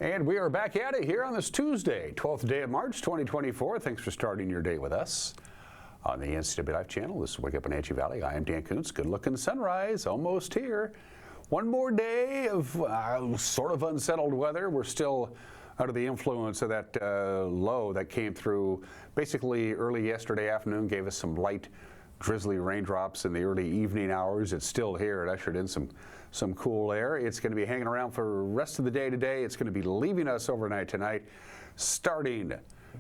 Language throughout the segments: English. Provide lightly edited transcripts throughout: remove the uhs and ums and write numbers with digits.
And we are back at it here on this Tuesday, 12th day of March, 2024. Thanks for starting your day with us on the NCW Life channel. This is Wake Up Wenatchee Valley. I am Dan Kuntz. Good looking sunrise, almost here. One more day of sort of unsettled weather. We're still under the influence of that low that came through basically early yesterday afternoon, gave us some light drizzly raindrops in the early evening hours. It's still here. It ushered in some cool air. It's going to be hanging around for the rest of the day today. It's going to be leaving us overnight tonight. Starting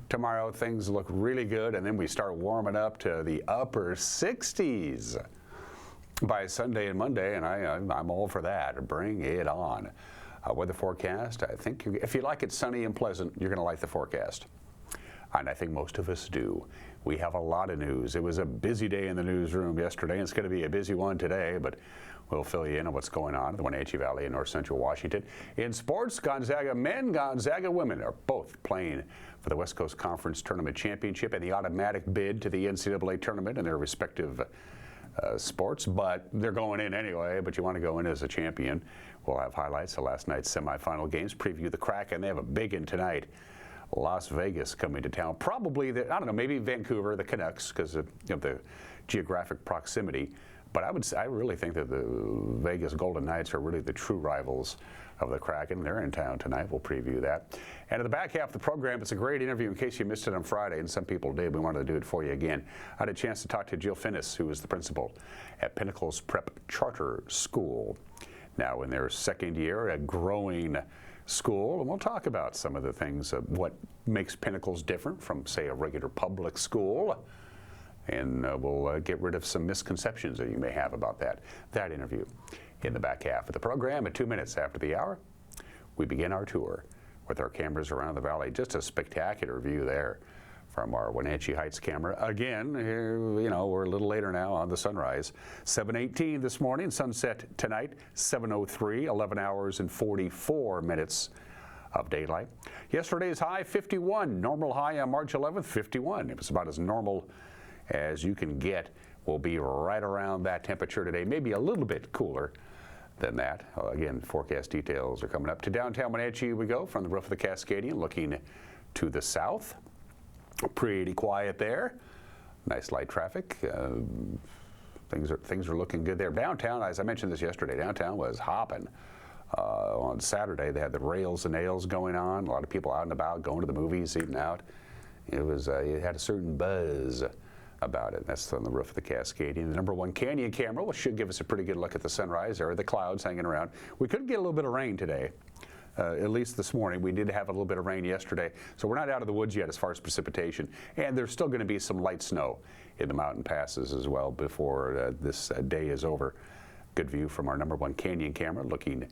tomorrow, things look really good, and then we start warming up to the upper 60s by Sunday and Monday, and I'm all for that. Bring it on. Weather forecast, I think if you like it sunny and pleasant, you're going to like the forecast. And I think most of us do. We have a lot of news. It was a busy day in the newsroom yesterday, and it's going to be a busy one today, but we'll fill you in on what's going on in the Wenatchee Valley in north central Washington. In sports, Gonzaga men, Gonzaga women are both playing for the West Coast Conference Tournament Championship and the automatic bid to the NCAA tournament in their respective sports, but they're going in anyway, but you want to go in as a champion. We'll have highlights of last night's semifinal games, preview the Kraken. They have a big one tonight. Las Vegas coming to town. Probably, I don't know, maybe Vancouver, the Canucks, because of the geographic proximity. But I really think that the Vegas Golden Knights are really the true rivals of the Kraken. They're in town tonight. We'll preview that. And at the back half of the program, it's a great interview in case you missed it on Friday, and some people did. We wanted to do it for you again. I had a chance to talk to Jill Finnis, who is the principal at Pinnacle's Prep Charter School. Now in their second year, a growing school, and we'll talk about some of the things of what makes Pinnacles different from, say, a regular public school. And we'll get rid of some misconceptions that you may have about that interview in the back half of the program. At 2 minutes after the hour, we begin our tour with our cameras around the valley. Just a spectacular view there from our Wenatchee Heights camera. Again, here, we're a little later now on the sunrise. 7:18 this morning, sunset tonight, 7:03, 11 hours and 44 minutes of daylight. Yesterday's high, 51. Normal high on March 11th, 51. It was about as normal as you can get. We'll be right around that temperature today, maybe a little bit cooler than that. Again, forecast details are coming up. To downtown Wenatchee we go from the roof of the Cascadian, looking to the south. Pretty quiet there. Nice light traffic. Things are looking good there. Downtown, as I mentioned this yesterday, downtown was hopping. On Saturday, they had the rails and nails going on. A lot of people out and about, going to the movies, eating out. It had a certain buzz about it. That's on the roof of the Cascadian. The number 1 Canyon camera, which should give us a pretty good look at the sunrise. There are the clouds hanging around. We could get a little bit of rain today, at least this morning. We did have a little bit of rain yesterday, so we're not out of the woods yet as far as precipitation. And there's still going to be some light snow in the mountain passes as well before this day is over. Good view from our number 1 Canyon camera, looking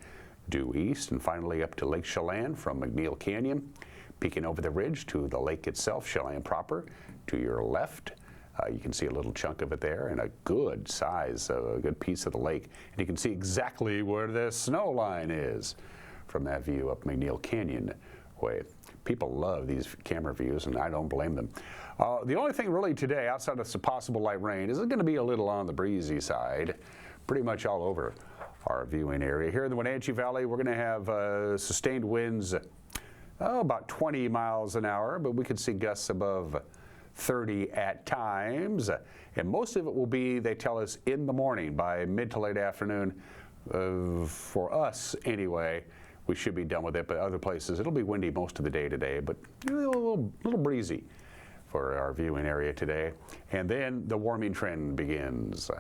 due east and finally up to Lake Chelan from McNeil Canyon, peeking over the ridge to the lake itself, Chelan proper, to your left. You can see a little chunk of it there and a good size, a good piece of the lake. And you can see exactly where the snow line is from that view up McNeil Canyon way. People love these camera views, and I don't blame them. The only thing really today, outside of some possible light rain, is it's going to be a little on the breezy side, pretty much all over our viewing area. Here in the Wenatchee Valley, we're going to have sustained winds, about 20 miles an hour, but we could see gusts above 30 at times, and most of it will be, they tell us, in the morning. By mid to late afternoon, for us anyway, we should be done with it, but other places it'll be windy most of the day today, but a little breezy for our viewing area today. And then the warming trend begins.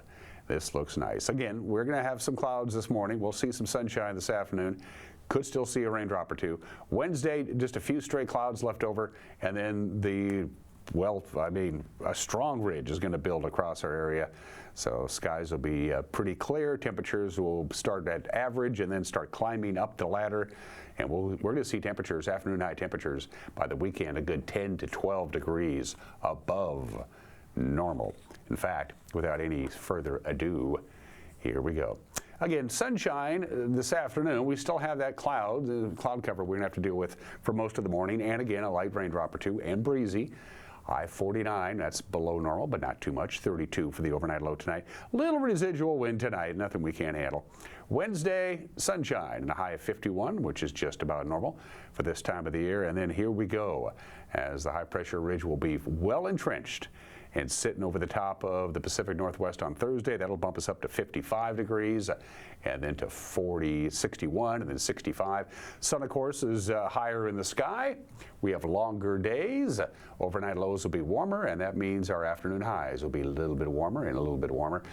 This looks nice. Again, we're going to have some clouds this morning. We'll see some sunshine this afternoon. Could still see a raindrop or two. Wednesday, just a few stray clouds left over, and then a strong ridge is going to build across our area. So skies will be pretty clear. Temperatures will start at average and then start climbing up the ladder. And we're going to see temperatures, afternoon, night temperatures, by the weekend, a good 10 to 12 degrees above normal. In fact, without any further ado, here we go. Again, sunshine this afternoon. We still have that cloud cover we're going to have to deal with for most of the morning. And again, a light raindrop or two and breezy. High 49, that's below normal, but not too much. 32 for the overnight low tonight. Little residual wind tonight, nothing we can't handle. Wednesday, sunshine and a high of 51, which is just about normal for this time of the year. And then here we go, as the high pressure ridge will be well entrenched and sitting over the top of the Pacific Northwest on Thursday. That'll bump us up to 55 degrees and then to 61 and then 65. Sun, of course, is higher in the sky. We have longer days. Overnight lows will be warmer, and that means our afternoon highs will be a little bit warmer and a little bit warmer,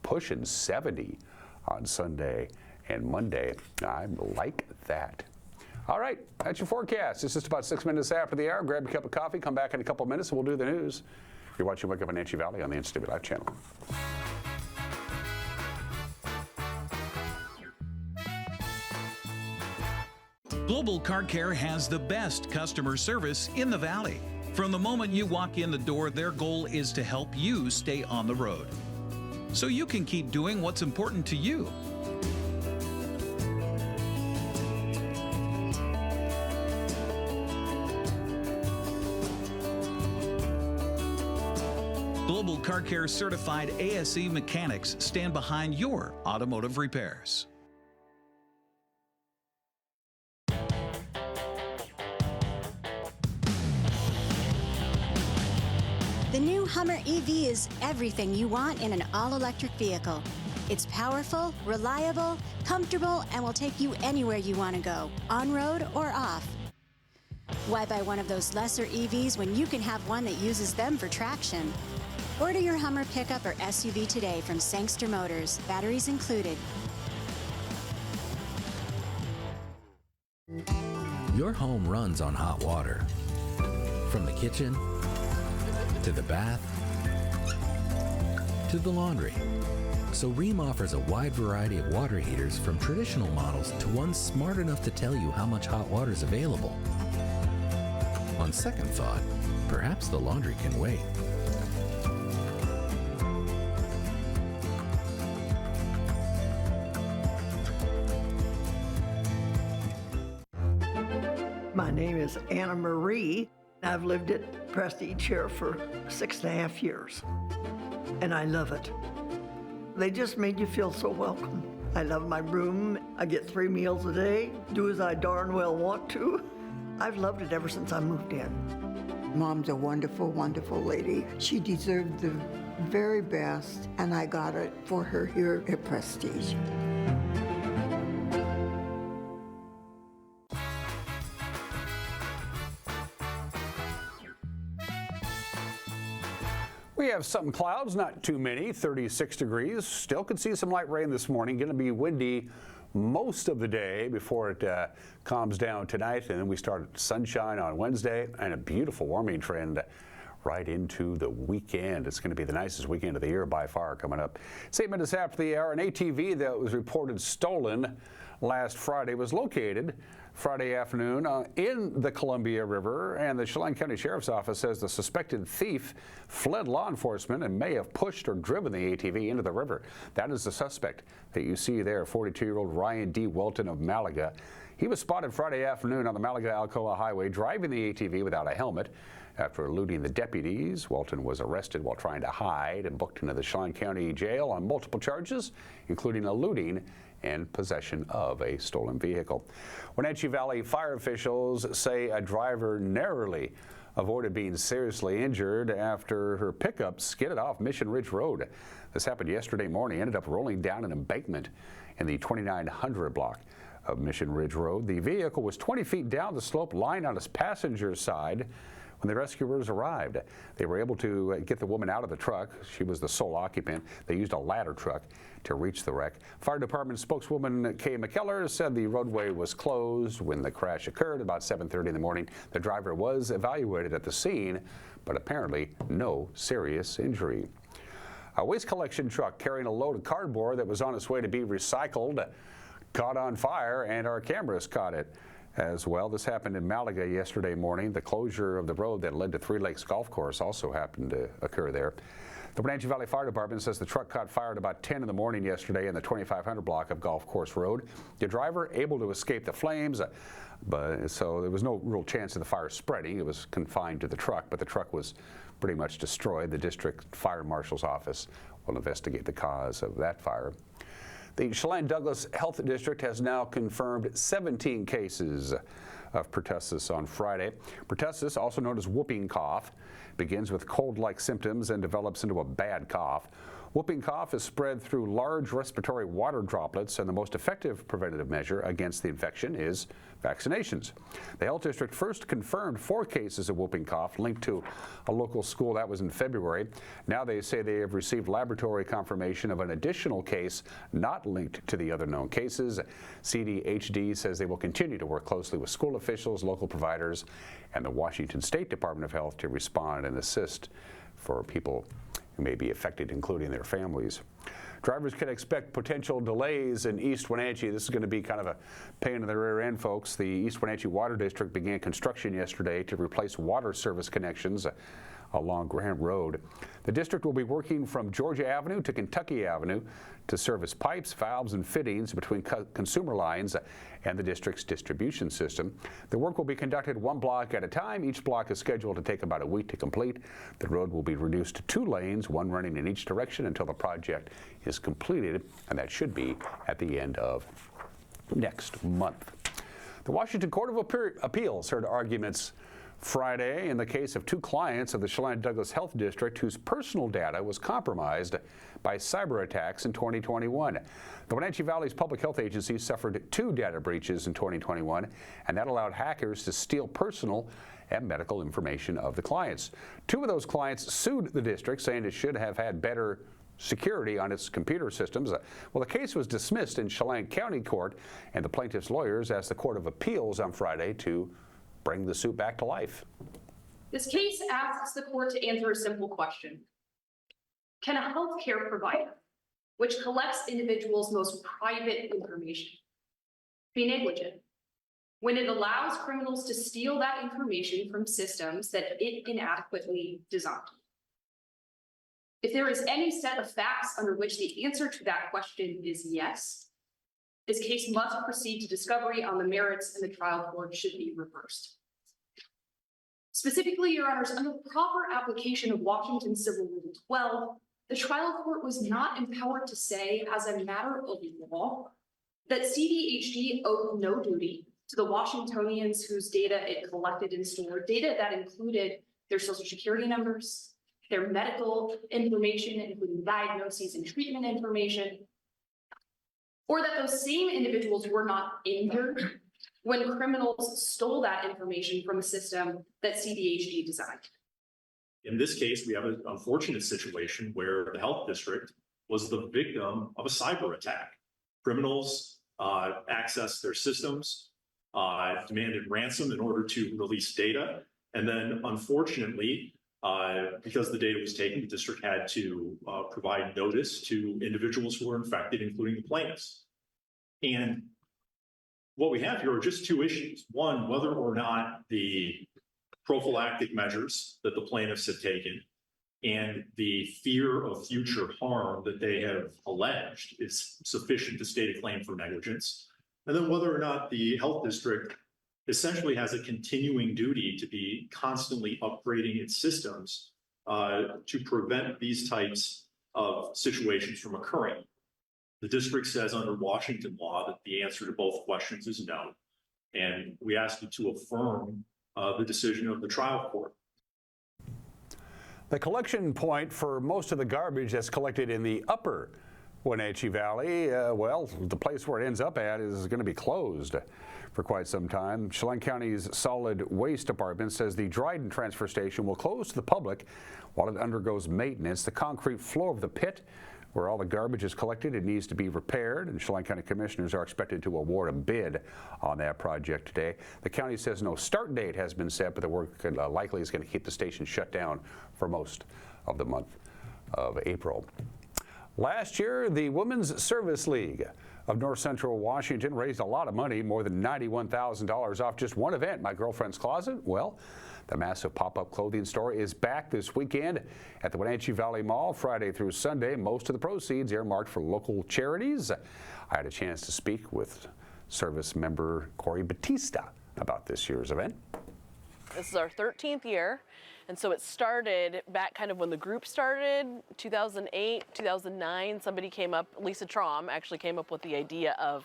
pushing 70 on Sunday and Monday. I like that. All right, that's your forecast. It's just about 6 minutes after the hour. Grab a cup of coffee, come back in a couple of minutes, and we'll do the news. You're watching Wake Up Wenatchee Valley on the Instant Live channel. Global Car Care has the best customer service in the Valley. From the moment you walk in the door, their goal is to help you stay on the road, so you can keep doing what's important to you. Global Car Care certified ASE mechanics stand behind your automotive repairs. The new Hummer EV is everything you want in an all-electric vehicle. It's powerful, reliable, comfortable, and will take you anywhere you want to go, on-road or off. Why buy one of those lesser EVs when you can have one that uses them for traction? Order your Hummer pickup or SUV today from Sangster Motors, batteries included. Your home runs on hot water. From the kitchen, to the bath, to the laundry. So Rheem offers a wide variety of water heaters, from traditional models to ones smart enough to tell you how much hot water is available. On second thought, perhaps the laundry can wait. My name is Anna Marie. I've lived at Prestige here for 6.5 years, and I love it. They just made you feel so welcome. I love my room. I get 3 meals a day, do as I darn well want to. I've loved it ever since I moved in. Mom's a wonderful, wonderful lady. She deserved the very best, and I got it for her here at Prestige. We have some clouds, not too many, 36 degrees. Still could see some light rain this morning. Going to be windy most of the day before it calms down tonight. And then we start sunshine on Wednesday and a beautiful warming trend right into the weekend. It's going to be the nicest weekend of the year by far coming up. 8 minutes after the hour, an ATV that was reported stolen last Friday was located Friday afternoon in the Columbia River, and the Chelan County Sheriff's Office says the suspected thief fled law enforcement and may have pushed or driven the ATV into the river. That is the suspect that you see there, 42-year-old Ryan D. Welton of Malaga. He was spotted Friday afternoon on the Malaga-Alcoa Highway driving the ATV without a helmet. After eluding the deputies, Welton was arrested while trying to hide and booked into the Chelan County Jail on multiple charges, including eluding and possession of a stolen vehicle. Wenatchee Valley fire officials say a driver narrowly avoided being seriously injured after her pickup skidded off Mission Ridge Road. This happened yesterday morning, ended up rolling down an embankment in the 2900 block of Mission Ridge Road. The vehicle was 20 feet down the slope, lying on its passenger side when the rescuers arrived. They were able to get the woman out of the truck. She was the sole occupant. They used a ladder truck to reach the wreck. Fire Department spokeswoman Kay McKellar said the roadway was closed when the crash occurred about 7:30 in the morning. The driver was evaluated at the scene, but apparently no serious injury. A waste collection truck carrying a load of cardboard that was on its way to be recycled caught on fire, and our cameras caught it as well. This happened in Malaga yesterday morning. The closure of the road that led to Three Lakes Golf Course also happened to occur there. The Wenatchee Valley Fire Department says the truck caught fire at about 10 in the morning yesterday in the 2500 block of Golf Course Road. The driver able to escape the flames, so there was no real chance of the fire spreading. It was confined to the truck, but the truck was pretty much destroyed. The district fire marshal's office will investigate the cause of that fire. The Chelan-Douglas Health District has now confirmed 17 cases of pertussis on Friday. Pertussis, also known as whooping cough, begins with cold-like symptoms and develops into a bad cough. Whooping cough is spread through large respiratory water droplets, and the most effective preventative measure against the infection is vaccinations. The health district first confirmed 4 cases of whooping cough linked to a local school. That was in February. Now they say they have received laboratory confirmation of an additional case not linked to the other known cases. CDHD says they will continue to work closely with school officials, local providers, and the Washington State Department of Health to respond and assist for people who may be affected, including their families. Drivers can expect potential delays in East Wenatchee. This is going to be kind of a pain in the rear end, folks. The East Wenatchee Water District began construction yesterday to replace water service connections along Grant Road. The district will be working from Georgia Avenue to Kentucky Avenue to service pipes, valves, and fittings between consumer lines and the district's distribution system. The work will be conducted 1 block at a time. Each block is scheduled to take about a week to complete. The road will be reduced to 2 lanes, 1 running in each direction until the project is completed, and that should be at the end of next month. The Washington Court of Appeals heard arguments Friday in the case of 2 clients of the Chelan-Douglas Health District whose personal data was compromised by cyber attacks in 2021. The Wenatchee Valley's Public Health Agency suffered 2 data breaches in 2021, and that allowed hackers to steal personal and medical information of the clients. 2 of those clients sued the district, saying it should have had better security on its computer systems. Well, the case was dismissed in Chelan County Court, and the plaintiffs' lawyers asked the Court of Appeals on Friday to bring the suit back to life. This case asks the court to answer a simple question. Can a healthcare provider, which collects individuals' most private information, be negligent when it allows criminals to steal that information from systems that it inadequately designed? If there is any set of facts under which the answer to that question is yes, this case must proceed to discovery on the merits, and the trial court should be reversed. Specifically, Your Honors, under the proper application of Washington Civil Rule 12, the trial court was not empowered to say, as a matter of law, that CDHD owed no duty to the Washingtonians whose data it collected and stored, data that included their social security numbers, their medical information, including diagnoses and treatment information, or that those same individuals were not injured when criminals stole that information from a system that CDHD designed. In this case, we have an unfortunate situation where the health district was the victim of a cyber attack. Criminals accessed their systems, demanded ransom in order to release data, and then unfortunately, because the data was taken, the district had to provide notice to individuals who were infected, including the plaintiffs. And what we have here are just 2 issues. One, whether or not the prophylactic measures that the plaintiffs have taken and the fear of future harm that they have alleged is sufficient to state a claim for negligence. And then whether or not the health district essentially has a continuing duty to be constantly upgrading its systems to prevent these types of situations from occurring. The district says under Washington law that the answer to both questions is no. And we ask you to affirm the decision of the trial court. The collection point for most of the garbage that's collected in the upper Wenatchee Valley, well, the place where it ends up at is going to be closed for quite some time. Chelan County's Solid Waste Department says the Dryden transfer station will close to the public while it undergoes maintenance. The concrete floor of the pit where all the garbage is collected, it needs to be repaired, and Chelan County commissioners are expected to award a bid on that project today. The county says no start date has been set, but the work likely is going to keep the station shut down for most of the month of April. Last year, the Women's Service League of North Central Washington raised a lot of money, more than $91,000 off just one event, My Girlfriend's Closet. Well, the massive pop-up clothing store is back this weekend at the Wenatchee Valley Mall, Friday through Sunday. Most of the proceeds earmarked for local charities. I had a chance to speak with service member Corey Batista about this year's event. This is our 13th year. And so it started back kind of when the group started, 2008, 2009. Somebody came up, Lisa Traum actually came up with the idea of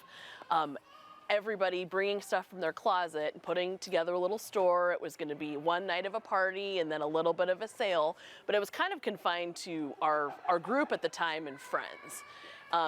everybody bringing stuff from their closet and putting together a little store. It was going to be one night of a party and then a little bit of a sale, but it was kind of confined to our group at the time and friends.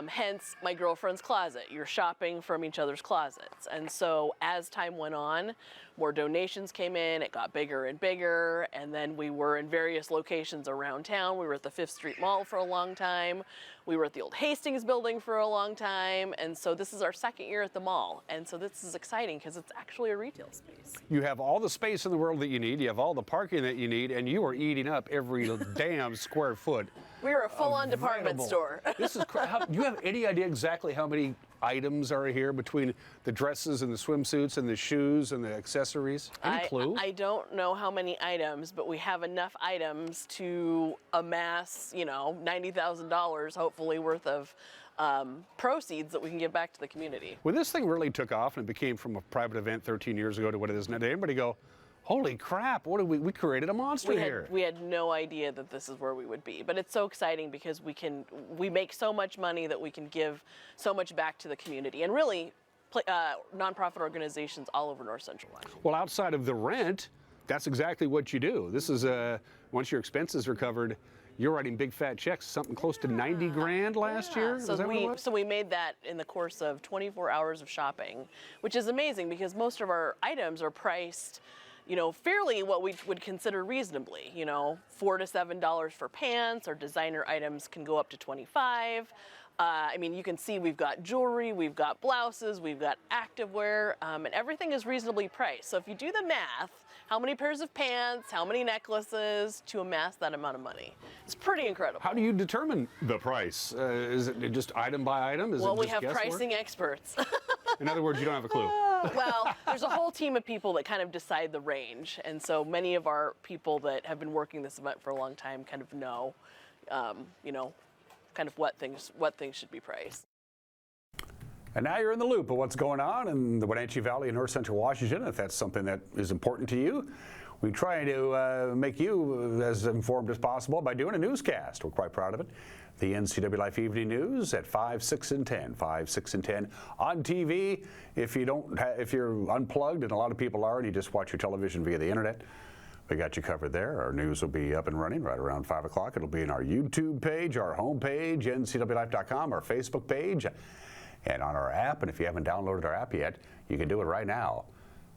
Hence my girlfriend's closet. You're shopping from each other's closets. And so as time went on, more donations came in, it got bigger and bigger, and then we were in various locations around town. We were at the 5th Street Mall for a long time. We were at the old Hastings building for a long time. And so this is our 2nd year at the mall. And so this is exciting because it's actually a retail space. You have all the space in the world that you need, you have all the parking that you need, and you are eating up every damn square foot. We're a full-on department store. This is do you have any idea exactly how many items are here between the dresses and the swimsuits and the shoes and the accessories? Any clue? I don't know how many items, but we have enough items to amass, you know, $90,000 hopefully worth of proceeds that we can give back to the community. When this thing really took off and it became from a private event 13 years ago to what it is now, did anybody go, holy crap, what did we created a monster here? We had no idea that this is where we would be, but it's so exciting because we make so much money that we can give so much back to the community and really nonprofit organizations all over North Central Washington. Well, outside of the rent, that's exactly what you do. This is once your expenses are covered, you're writing big fat checks, something close to 90 grand last year? So we made that in the course of 24 hours of shopping, which is amazing because most of our items are priced, you know, fairly what we would consider reasonably, you know, $4 to $7 for pants. Our designer items can go up to $25. I mean, you can see we've got jewelry, we've got blouses, we've got activewear, and everything is reasonably priced. So if you do the math, how many pairs of pants, how many necklaces to amass that amount of money? It's pretty incredible. How do you determine the price? Is it just item by item? Well, we have pricing experts. In other words, you don't have a clue. Well, there's a whole team of people that kind of decide the range. And so many of our people that have been working this event for a long time kind of know, you know, kind of what things should be priced. And now you're in the loop of what's going on in the Wenatchee Valley in North Central Washington. If that's something that is important to you, we try to make you as informed as possible by doing a newscast. We're quite proud of it. The NCW Life Evening News at 5, 6, and 10. 5, 6, and 10 on TV. If you're unplugged, and a lot of people are, and you just watch your television via the internet, we got you covered there. Our news will be up and running right around 5 o'clock. It'll be in our YouTube page, our homepage, ncwlife.com, our Facebook page, and on our app. And if you haven't downloaded our app yet, you can do it right now.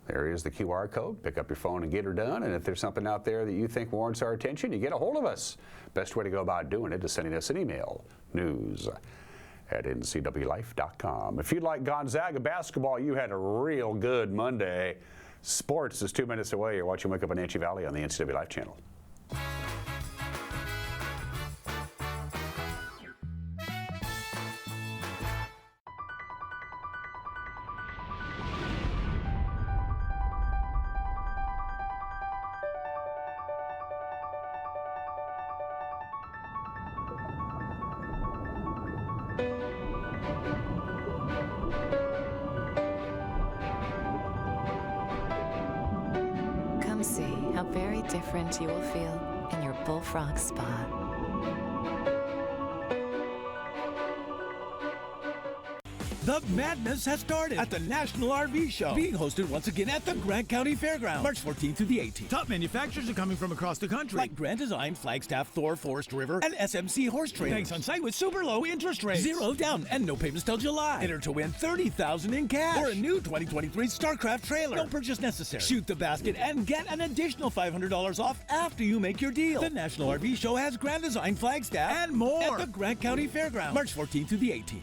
There is the QR code. Pick up your phone and get her done. And if there's something out there that you think warrants our attention, you get a hold of us. Best way to go about doing it is sending us an email, news@ncwlife.com. If you'd like Gonzaga basketball, you had a real good Monday. Sports is 2 minutes away. You're watching Wake Up Wenatchee Valley on the NCW Life channel. Come see how very different you will feel in your Bullfrog Spa. The madness has started at the National RV Show, being hosted once again at the Grant County Fairgrounds, March 14th through the 18th. Top manufacturers are coming from across the country, like Grand Design, Flagstaff, Thor, Forest River, and SMC Horse Trailers. Banks on site with super low interest rates. 0 down and no payments till July. Enter to win $30,000 in cash or a new 2023 StarCraft trailer. No purchase necessary. Shoot the basket and get an additional $500 off after you make your deal. The National RV Show has Grand Design, Flagstaff, and more at the Grant County Fairgrounds, March 14th through the 18th.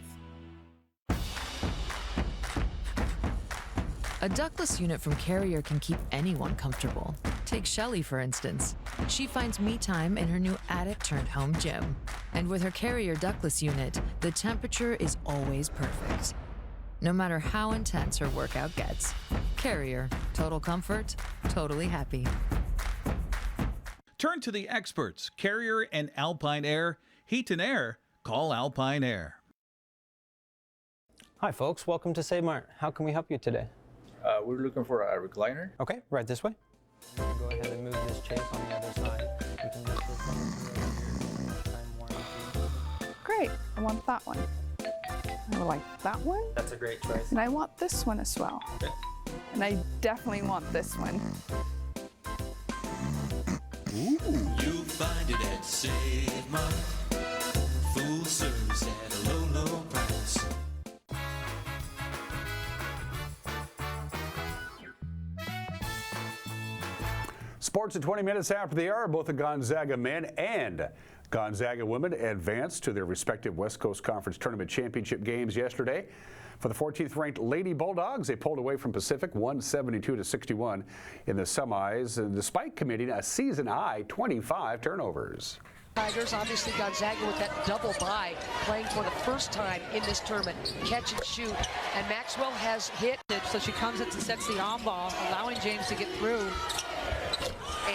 A ductless unit from Carrier can keep anyone comfortable. Take Shelly, for instance. She finds me time in her new attic-turned-home gym. And with her Carrier ductless unit, the temperature is always perfect. No matter how intense her workout gets. Carrier. Total comfort, totally happy. Turn to the experts, Carrier and Alpine Air. Heat and air, call Alpine Air. Hi folks, welcome to Save Mart. How can we help you today? We're looking for a recliner. Okay, right this way. Go ahead and move this chase on the other side. We can lift this up here. Time warranty. Great, I want that one. I would like that one. That's a great choice. And I want this one as well. Okay. And I definitely want this one. You'll find it at Save Mart. Full service at a low, low price. Sports at 20 minutes after the hour. Both the Gonzaga men and Gonzaga women advanced to their respective West Coast Conference Tournament Championship games yesterday. For the 14th ranked Lady Bulldogs, they pulled away from Pacific 172-61 in the semis, and despite committing a season high 25 turnovers. Tigers, obviously Gonzaga with that double bye, playing for the first time in this tournament. Catch and shoot, and Maxwell has hit it, so she comes in to sets the on ball, allowing James to get through.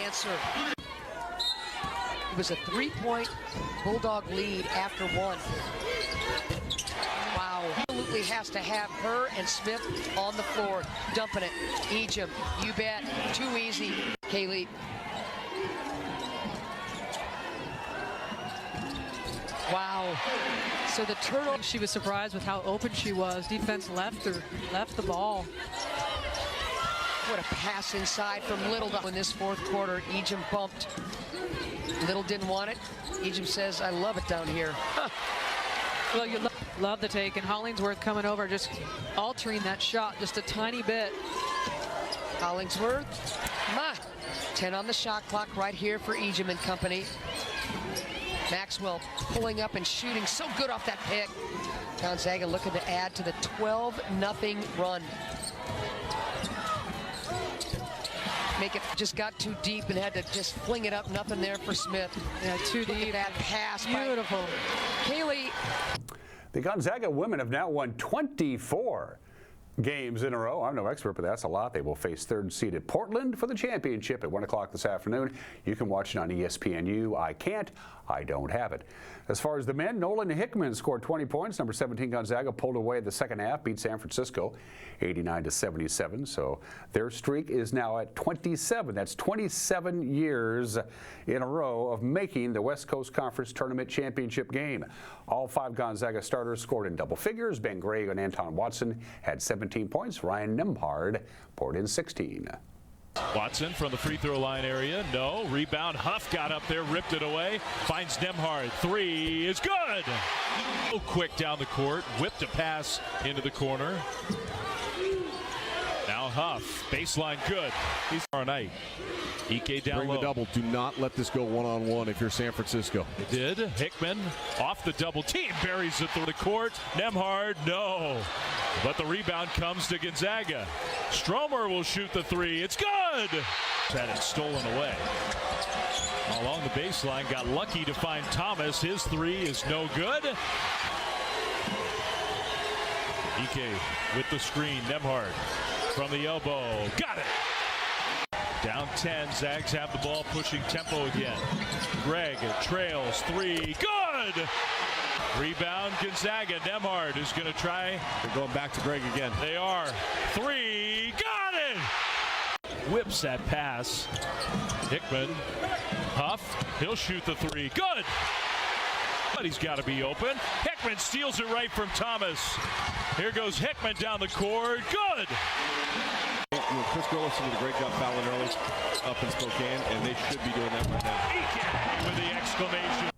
Answer. It was a 3-point Bulldog lead after one. Wow. Absolutely has to have her and Smith on the floor, dumping it. Ejim, you bet. Too easy. Kaylee. Wow. So the turtle. She was surprised with how open she was. Defense left the ball. What a pass inside from Little in this fourth quarter. Ejim bumped. Little didn't want it. Ejim says, I love it down here. Well, you love the take, and Hollingsworth coming over, just altering that shot just a tiny bit. Hollingsworth, 10 on the shot clock right here for Ejim and company. Maxwell pulling up and shooting so good off that pick. Gonzaga looking to add to the 12-0 run. Make it just got too deep and had to just fling it up. Nothing there for Smith. Yeah, too deep. That pass. Beautiful. Kaylee. The Gonzaga women have now won 24 games in a row. I'm no expert, but that's a lot. They will face third-seeded Portland for the championship at 1 o'clock this afternoon. You can watch it on ESPNU. I can't. I don't have it. As far as the men, Nolan Hickman scored 20 points. Number 17 Gonzaga pulled away the second half, beat San Francisco 89-77. So their streak is now at 27. That's 27 years in a row of making the West Coast Conference Tournament Championship game. All 5 Gonzaga starters scored in double figures. Ben Gray and Anton Watson had 17 points. Ryan Nembhard poured in 16. Watson from the free throw line area. No. Rebound. Huff got up there, ripped it away. Finds Nembhard. 3 is good. So quick down the court. Whipped a pass into the corner. Now Huff. Baseline good. He's our night. Ike down Bring low. the double. Do not let this go one-on-one if you're San Francisco. It did. Hickman off the double team. Buries it through the court. Nembhard, no. But the rebound comes to Gonzaga. Stromer will shoot the 3. It's good. Had it stolen away. Along the baseline, got lucky to find Thomas. His 3 is no good. Ike with the screen. Nembhard from the elbow. Got it. Down 10, Zags have the ball, pushing tempo again. Greg trails 3, good! Rebound, Gonzaga. Nembhard is going to try. They're going back to Greg again. They are. 3, got it! Whips that pass. Hickman, Huff, he'll shoot the 3, good! But he's got to be open. Hickman steals it right from Thomas. Here goes Hickman down the court, good! Chris Gillison did a great job fouling early up in Spokane, and they should be doing that right now. With the exclamation.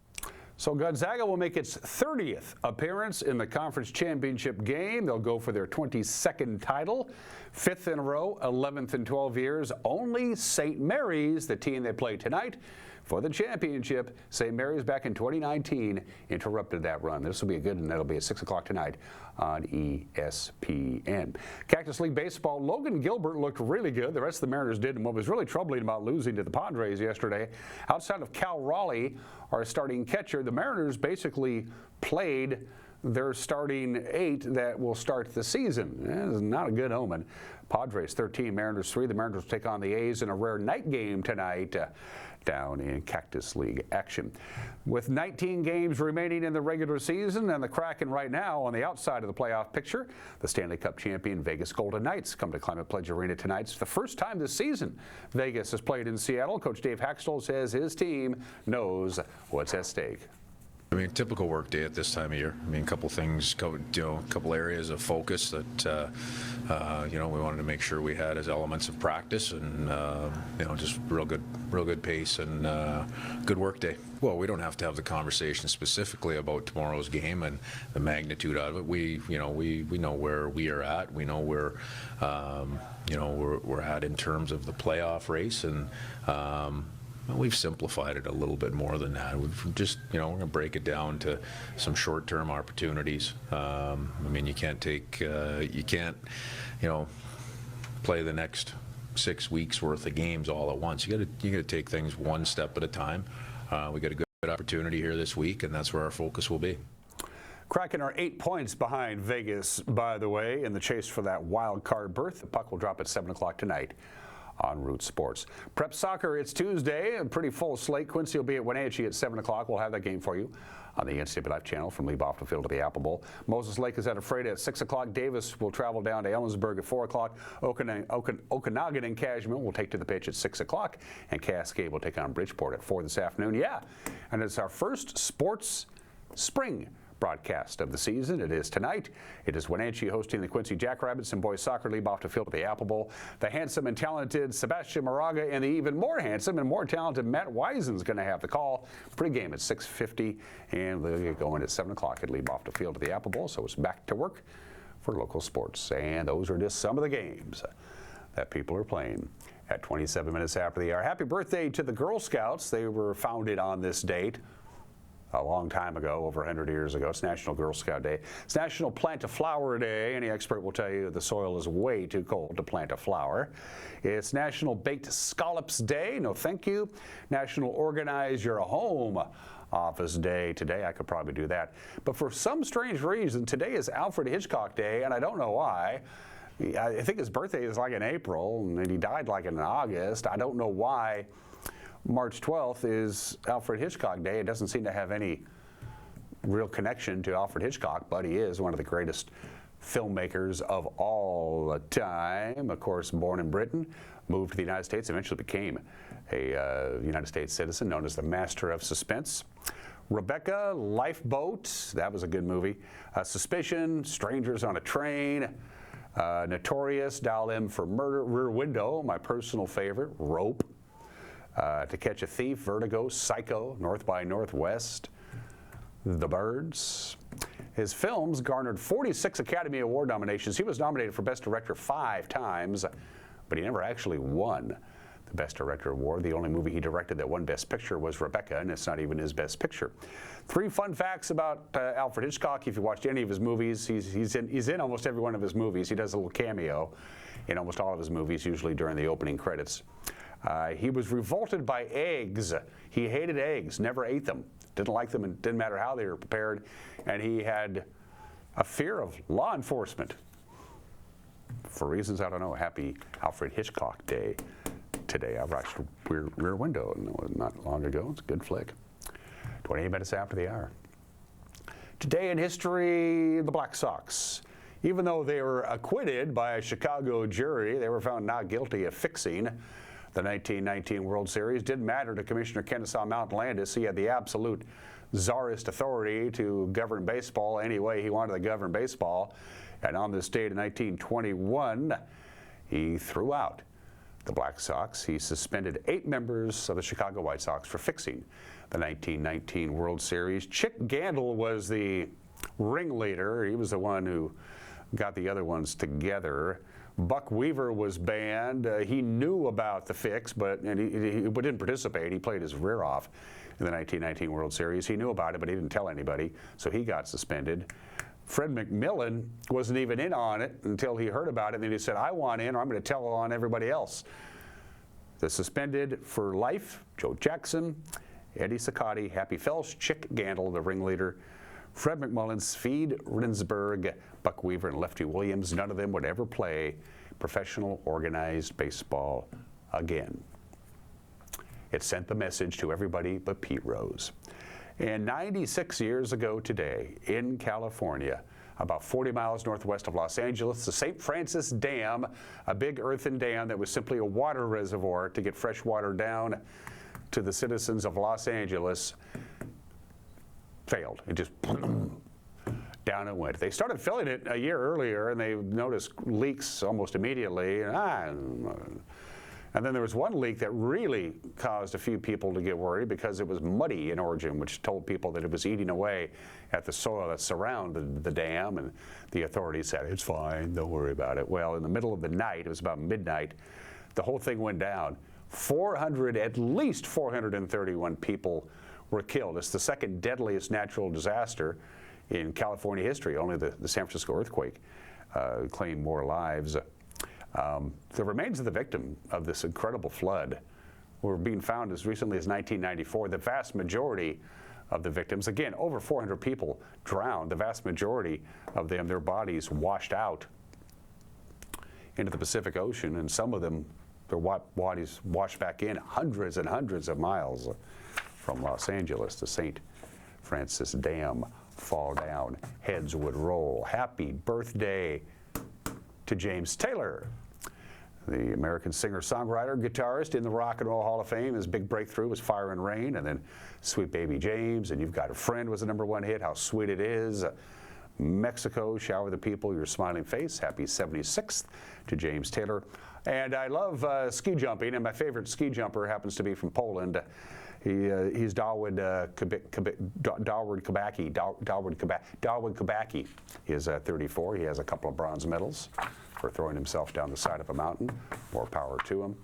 So Gonzaga will make its 30th appearance in the conference championship game. They'll go for their 22nd title, 5th in a row, 11th in 12 years. Only St. Mary's, the team they play tonight for the championship. St. Mary's back in 2019 interrupted that run. This will be a good one. That'll be at 6 o'clock tonight on ESPN. Cactus League Baseball, Logan Gilbert looked really good. The rest of the Mariners did. And what was really troubling about losing to the Padres yesterday, outside of Cal Raleigh, our starting catcher, the Mariners basically played their starting 8 that will start the season. That is not a good omen. Padres 13, Mariners 3. The Mariners will take on the A's in a rare night game tonight down in Cactus League action. With 19 games remaining in the regular season and the Kraken right now on the outside of the playoff picture, the Stanley Cup champion Vegas Golden Knights come to Climate Pledge Arena tonight. It's the first time this season Vegas has played in Seattle. Coach Dave Haxtell says his team knows what's at stake. I mean, typical work day at this time of year. I mean, a couple things, a couple areas of focus that, we wanted to make sure we had as elements of practice, and just real good pace and good work day. Well, we don't have to have the conversation specifically about tomorrow's game and the magnitude of it. We know where we are at. We know where we're at in terms of the playoff race, and we've simplified it a little bit more than that. We've just, we're going to break it down to some short-term opportunities. I mean, you can't play the next 6 weeks worth of games all at once. You got to take things one step at a time. We got a good opportunity here this week, and that's where our focus will be. Kraken are 8 points behind Vegas, by the way, in the chase for that wild card berth. The puck will drop at 7 o'clock tonight on Root Sports. Prep soccer, it's Tuesday, a pretty full slate. Quincy will be at Wenatchee at 7 o'clock. We'll have that game for you on the NCAA Live channel from Leave Off the Field to the Apple Bowl. Moses Lake is at Ephrata at 6 o'clock. Davis will travel down to Ellensburg at 4 o'clock. Okanagan and Cashman will take to the pitch at 6 o'clock. And Cascade will take on Bridgeport at 4 this afternoon. Yeah, and it's our first sports spring broadcast of the season. It is tonight. It is Wenatchee hosting the Quincy Jackrabbits in boys soccer. Leave off the field at the Apple Bowl. The handsome and talented Sebastian Moraga and the even more handsome and more talented Matt Wiesen is going to have the call. Pre-game at 6:50, and they'll get going at 7 o'clock at Leave off the field at the Apple Bowl. So it's back to work for local sports. And those are just some of the games that people are playing at 27 minutes after the hour. Happy birthday to the Girl Scouts. They were founded on this date a long time ago, over 100 years ago. It's National Girl Scout Day. It's National Plant a Flower Day. Any expert will tell you the soil is way too cold to plant a flower. It's National Baked Scallops Day. No thank you. National Organize Your Home Office Day. Today I could probably do that. But for some strange reason, today is Alfred Hitchcock Day, and I don't know why. I think his birthday is like in April, and he died like in August. I don't know why March 12th is Alfred Hitchcock Day. It doesn't seem to have any real connection to Alfred Hitchcock, but he is one of the greatest filmmakers of all time. Of course, born in Britain, moved to the United States, eventually became a United States citizen, known as the Master of Suspense. Rebecca, Lifeboat, that was a good movie. Suspicion, Strangers on a Train, Notorious, Dial M for Murder, Rear Window, my personal favorite, Rope. To Catch a Thief, Vertigo, Psycho, North by Northwest, The Birds. His films garnered 46 Academy Award nominations. He was nominated for Best Director 5 times, but he never actually won the Best Director award. The only movie he directed that won Best Picture was Rebecca, and it's not even his Best Picture. 3 fun facts about Alfred Hitchcock. If you watched any of his movies, he's in almost every one of his movies. He does a little cameo in almost all of his movies, usually during the opening credits. He was revolted by eggs. He hated eggs, never ate them, didn't like them, and didn't matter how they were prepared. And he had a fear of law enforcement. For reasons I don't know. Happy Alfred Hitchcock Day today. I watched Rear Window not long ago. It's a good flick. 28 minutes after the hour. Today in history, the Black Sox. Even though they were acquitted by a Chicago jury, they were found not guilty of fixing the 1919 World Series. Didn't matter to Commissioner Kennesaw Mountain Landis. He had the absolute czarist authority to govern baseball any way he wanted to govern baseball. And on this date in 1921, he threw out the Black Sox. He suspended 8 members of the Chicago White Sox for fixing the 1919 World Series. Chick Gandil was the ringleader. He was the one who got the other ones together. Buck Weaver was banned. He knew about the fix, but he didn't participate. He played his rear off in the 1919 World Series. He knew about it, but he didn't tell anybody, so he got suspended. Fred McMillan wasn't even in on it until he heard about it, and then he said, I want in, or I'm going to tell on everybody else. The suspended for life, Joe Jackson, Eddie Saccotti, Happy Felsch, Chick Gandil, the ringleader Fred McMullin, Speed Rinsberg, Buck Weaver, and Lefty Williams, none of them would ever play professional organized baseball again. It sent the message to everybody but Pete Rose. And 96 years ago today, in California, about 40 miles northwest of Los Angeles, the St. Francis Dam, a big earthen dam that was simply a water reservoir to get fresh water down to the citizens of Los Angeles, failed. It just down it went. They started filling it a year earlier, and they noticed leaks almost immediately. And then there was one leak that really caused a few people to get worried because it was muddy in origin, which told people that it was eating away at the soil that surrounded the dam, and the authorities said, it's fine, don't worry about it. Well, in the middle of the night, it was about midnight, the whole thing went down. At least 431 people were killed. It's the second deadliest natural disaster in California history. Only the San Francisco earthquake claimed more lives. The remains of the victim of this incredible flood were being found as recently as 1994. The vast majority of the victims, again, over 400 people drowned. The vast majority of them, their bodies washed out into the Pacific Ocean, and some of them, their bodies washed back in hundreds and hundreds of miles from Los Angeles. The St. Francis Dam fall down, heads would roll. Happy birthday to James Taylor, the American singer-songwriter, guitarist in the Rock and Roll Hall of Fame. His big breakthrough was Fire and Rain, and then Sweet Baby James, and You've Got a Friend was the #1 hit, How Sweet It Is. Mexico, Shower the People, Your Smiling Face. Happy 76th to James Taylor. And I love ski jumping, and my favorite ski jumper happens to be from Poland. He's Dawid Kubacki. He is 34. He has a couple of bronze medals for throwing himself down the side of a mountain. More power to him.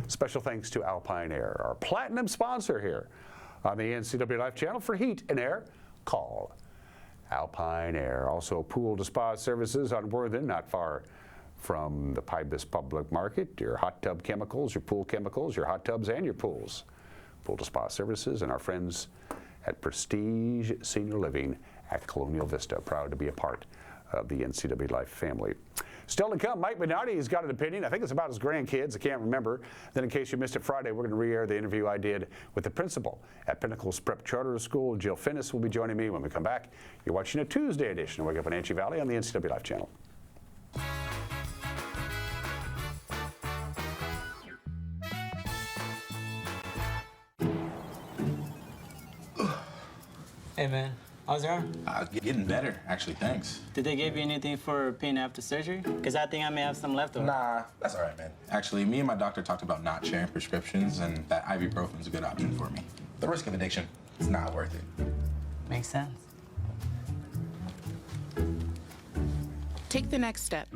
Special thanks to Alpine Air, our platinum sponsor here on the NCW Life channel. For heat and air, call Alpine Air. Also, pool to spa services on Worthen, not far from the Pybus Public Market. Your hot tub chemicals, your pool chemicals, your hot tubs, and your pools. Pool to spa services, and our friends at Prestige Senior Living at Colonial Vista. Proud to be a part of the NCW Life family. Still to come, Mike Minotti has got an opinion. I think it's about his grandkids. I can't remember. Then in case you missed it Friday, we're going to re-air the interview I did with the principal at Pinnacles Prep Charter School. Jill Finnis will be joining me when we come back. You're watching a Tuesday edition of Wake Up Wenatchee Valley on the NCW Life channel. Hey man, how's your arm? Getting better, actually, thanks. Did they give you anything for pain after surgery? Because I think I may have some left over. Nah, that's all right, man. Actually, me and my doctor talked about not sharing prescriptions, and that ibuprofen's a good option for me. The risk of addiction, it's not worth it. Makes sense. Take the next step.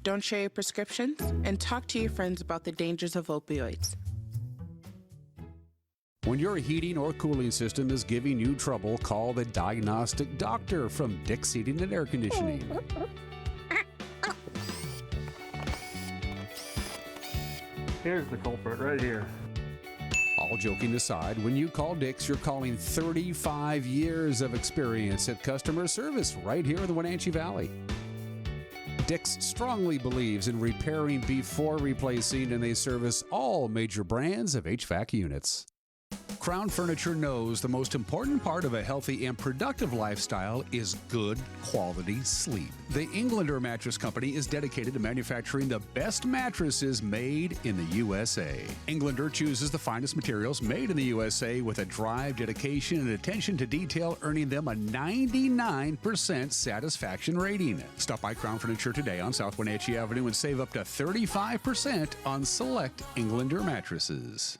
Don't share your prescriptions, and talk to your friends about the dangers of opioids. When your heating or cooling system is giving you trouble, call the diagnostic doctor from Dick's Heating and Air Conditioning. Here's the culprit right here. All joking aside, when you call Dick's, you're calling 35 years of experience at customer service right here in the Wenatchee Valley. Dick's strongly believes in repairing before replacing, and they service all major brands of HVAC units. Crown Furniture knows the most important part of a healthy and productive lifestyle is good quality sleep. The Englander Mattress Company is dedicated to manufacturing the best mattresses made in the USA. Englander chooses the finest materials made in the USA with a drive, dedication, and attention to detail, earning them a 99% satisfaction rating. Stop by Crown Furniture today on South Wenatchee Avenue and save up to 35% on select Englander mattresses.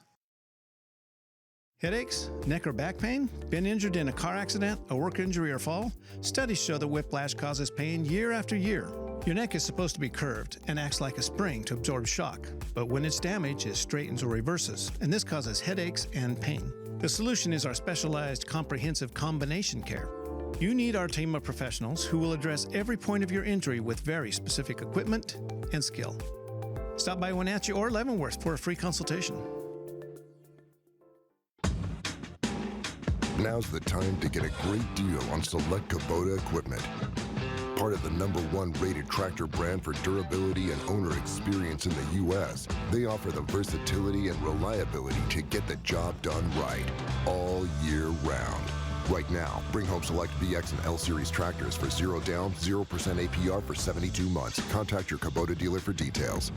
Headaches, neck or back pain? Been injured in a car accident, a work injury, or fall? Studies show that whiplash causes pain year after year. Your neck is supposed to be curved and acts like a spring to absorb shock. But when it's damaged, it straightens or reverses, and this causes headaches and pain. The solution is our specialized comprehensive combination care. You need our team of professionals who will address every point of your injury with very specific equipment and skill. Stop by Wenatchee or Leavenworth for a free consultation. Now's the time to get a great deal on select Kubota equipment. Part of the #1 rated tractor brand for durability and owner experience in the U.S., they offer the versatility and reliability to get the job done right all year round. Right now, bring home select VX and L Series tractors for 0 down, 0% APR for 72 months. Contact your Kubota dealer for details.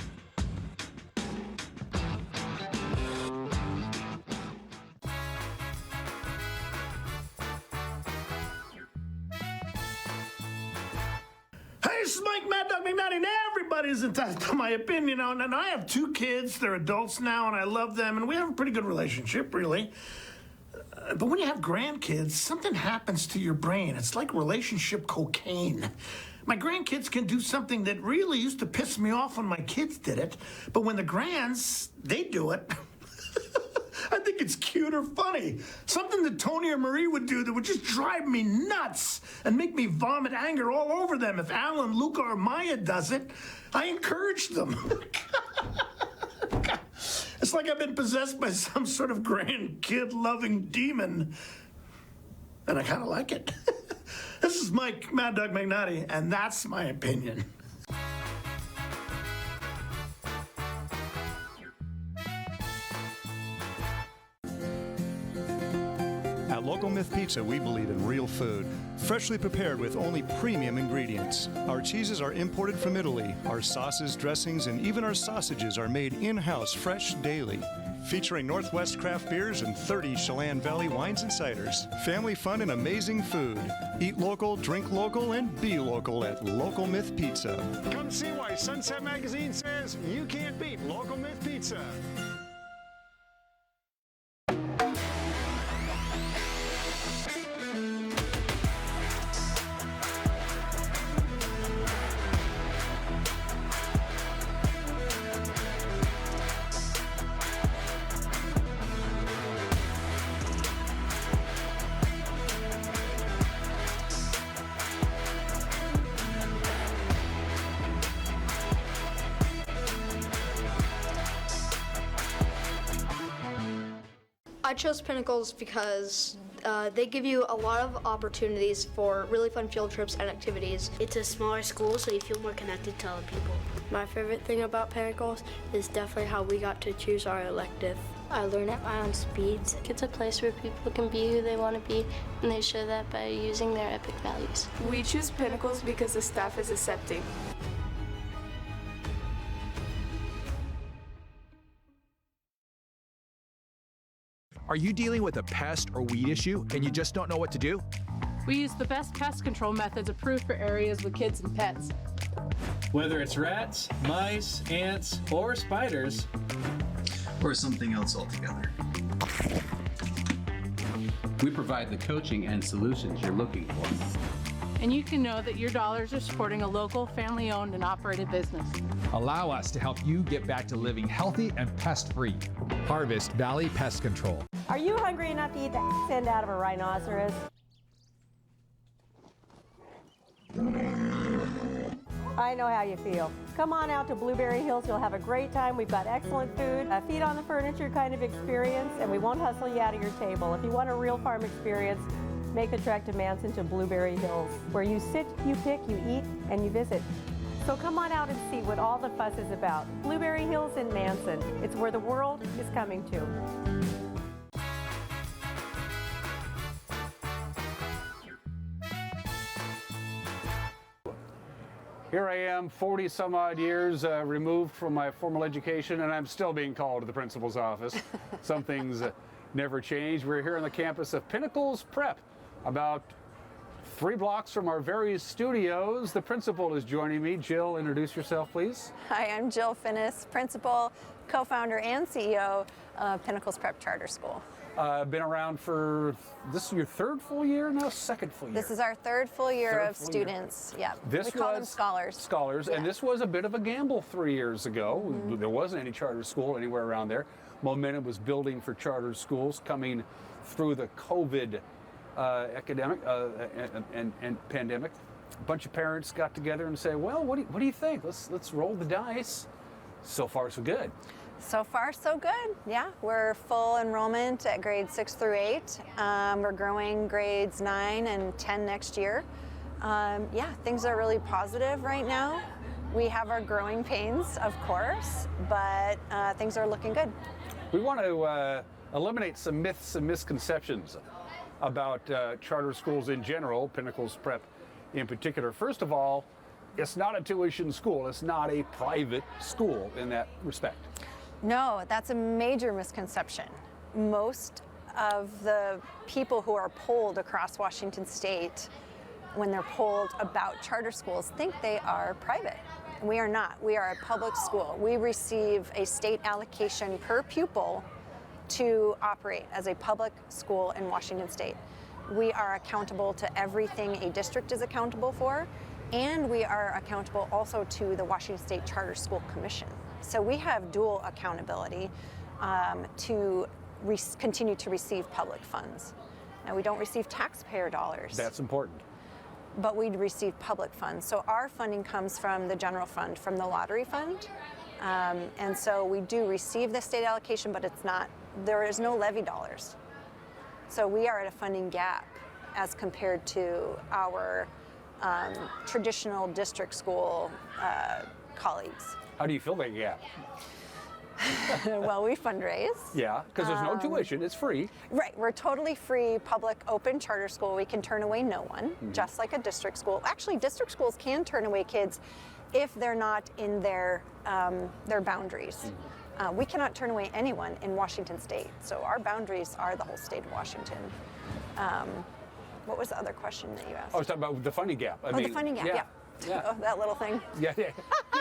Hey, this is Mike Mad Dog McNally, and everybody's entitled to my opinion on it. And I have 2 kids. They're adults now, and I love them, and we have a pretty good relationship, really. But when you have grandkids, something happens to your brain. It's like relationship cocaine. My grandkids can do something that really used to piss me off when my kids did it, but when the grands, they do it, I think it's cute or funny. Something that Tony or Marie would do that would just drive me nuts and make me vomit anger all over them. If Alan, Luca, or Maya does it, I encourage them. It's like I've been possessed by some sort of grandkid-loving demon, and I kind of like it. This is Mike Mad Dog McNally, and that's my opinion. At Local Myth Pizza, we believe in real food, freshly prepared with only premium ingredients. Our cheeses are imported from Italy. Our sauces, dressings, and even our sausages are made in-house fresh daily. Featuring Northwest craft beers and 30 Chelan Valley wines and ciders. Family fun and amazing food. Eat local, drink local, and be local at Local Myth Pizza. Come see why Sunset Magazine says you can't beat Local Myth Pizza. I chose Pinnacles because they give you a lot of opportunities for really fun field trips and activities. It's a smaller school, so you feel more connected to other people. My favorite thing about Pinnacles is definitely how we got to choose our elective. I learn at my own speed. It's a place where people can be who they want to be, and they show that by using their epic values. We choose Pinnacles because the staff is accepting. Are you dealing with a pest or weed issue and you just don't know what to do? We use the best pest control methods approved for areas with kids and pets. Whether it's rats, mice, ants, or spiders, or something else altogether. We provide the coaching and solutions you're looking for. And you can know that your dollars are supporting a local, family-owned and operated business. Allow us to help you get back to living healthy and pest-free. Harvest Valley Pest Control. Are you hungry enough to eat the end out of a rhinoceros? I know how you feel. Come on out to Blueberry Hills. You'll have a great time. We've got excellent food, a feet on the furniture kind of experience, and we won't hustle you out of your table. If you want a real farm experience, make the trek to Manson to Blueberry Hills, where you sit, you pick, you eat, and you visit. So come on out and see what all the fuss is about. Blueberry Hills in Manson. It's where the world is coming to. Here I am, 40 some odd years removed from my formal education, and I'm still being called to the principal's office. Some things never change. We're here on the campus of Pinnacles Prep, about 3 blocks from our very studios. The principal is joining me. Jill, introduce yourself, please. Hi, I'm Jill Finnis, principal, co-founder, and CEO of Pinnacles Prep Charter School. Been around for, this is your 3rd full year now? 2nd full year? This is our 3rd full year of students. Yeah, we call them scholars. Scholars, yeah. And this was a bit of a gamble 3 years ago. Mm-hmm. There wasn't any charter school anywhere around there. Momentum was building for charter schools coming through the COVID epidemic and pandemic. A bunch of parents got together and say, well, what do you think? Let's roll the dice. So far, so good. So far, so good. Yeah, we're full enrollment at grades 6 through 8. We're growing grades 9 and 10 next year. Yeah, things are really positive right now. We have our growing pains, of course, but things are looking good. We want to eliminate some myths and misconceptions about charter schools in general, Pinnacles Prep in particular. First of all, it's not a tuition school. It's not a private school in that respect. No, that's a major misconception. Most of the people who are polled across Washington State, when they're polled about charter schools, think they are private. We are not. We are a public school. We receive a state allocation per pupil to operate as a public school in Washington State. We are accountable to everything a district is accountable for, and we are accountable also to the Washington State Charter School Commission. So we have dual accountability to continue to receive public funds. Now, we don't receive taxpayer dollars. That's important. But we receive public funds. So our funding comes from the general fund, from the lottery fund. And so we do receive the state allocation, but there is no levy dollars. So we are at a funding gap as compared to our traditional district school colleagues. How do you fill that gap? Well, we fundraise. Yeah, because there's no tuition, it's free. Right, we're totally free, public, open charter school. We can turn away no one, just like a district school. Actually, district schools can turn away kids if they're not in their boundaries. We cannot turn away anyone in Washington State. So our boundaries are the whole state of Washington. What was the other question that you asked? I was talking about the funding gap. The funding gap, yeah. Oh, that little thing. Yeah.